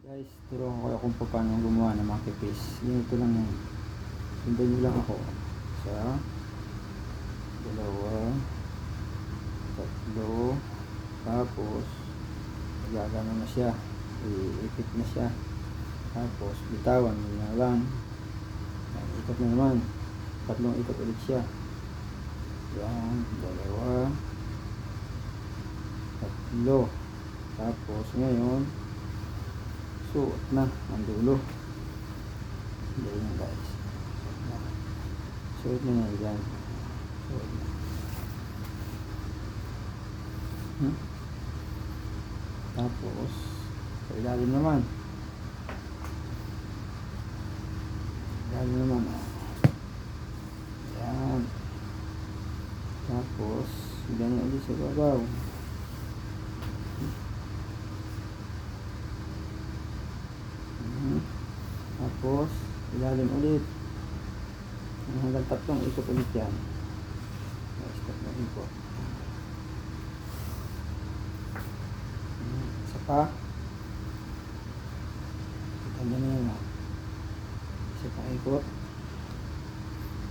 Guys, turuan ko kayo kung paano gumawa ng monkey face. Ito lang yan. Sundan nyo lang ako. Isa, dalawa, tatlo, tapos gagano na siya. Iipit na siya. Tapos bitawan nyo na lang. Ikot na naman. Tatlong ikot ulit siya. Yan, dalawa, tatlo. Tapos ngayon, suot na ang dulo. Ganyan guys. Suot na yan. Suot na. Tapos sa ilalim naman. Ilalim naman. Yan. Tapos ganyan ulit sa babaw. Tapos ilalim ulit hanggang tatlong ikot ulit yan. Stop na ikot. Isa pa. Kita nyo na yan. Isa pa ikot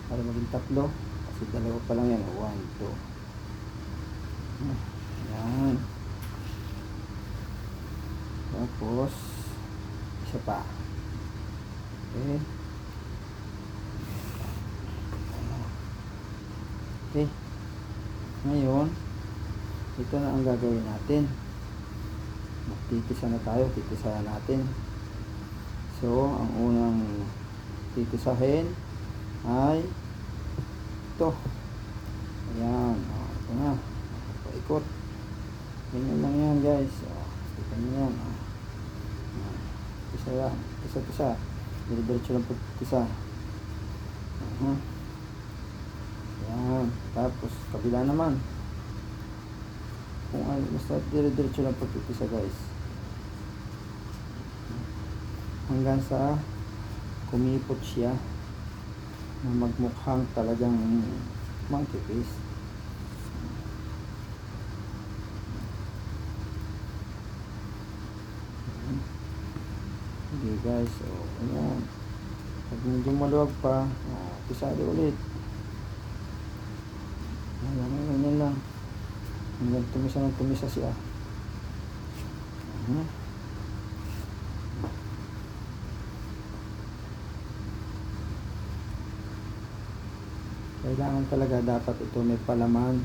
para maging tatlo kasi dalawa pa lang yan. 1, 2. Yan. Tapos isa pa. Okay. Okay. Ngayon, ito na ang gagawin natin. Magtitisa na tayo. Titisa natin. So, ang unang titisahin ay ito. Ayan. Ito na. Paikot. Ganyan lang yan guys. Ito nyo yan. Tisa lang. Tisa. Diretso lang po isa. Yan. Tapos kabila naman. Kung ano, basta diretso lang po isa guys. Hanggang sa kumipot siya na magmukhang talagang monkey face. Okay guys, so ayan. Pag medyo maluwag pa, pisali ulit. Ganyan lang. Hanggang tumisa siya. Kailangan talaga dapat ito may palaman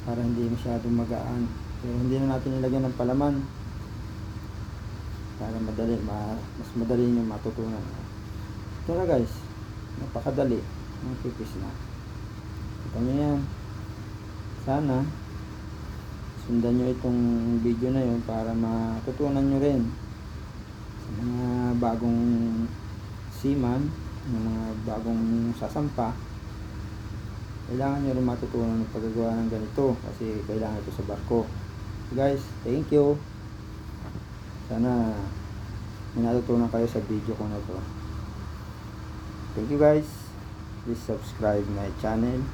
para hindi masyadong magaan. Pero hindi na natin ilagyan ng palaman para mas madali nyo matutunan. Ito na guys, napakadali ang pipis na. Ito nyo yan. Sana sundan nyo itong video na yun para matutunan nyo rin sa mga bagong seaman, mga bagong sasampa. Kailangan nyo rin matutunan ng paggagawa ng ganito kasi kailangan ito sa barko. So guys, thank you. Sana may natutunan kayo sa video ko na to. Thank you guys. Please subscribe my channel.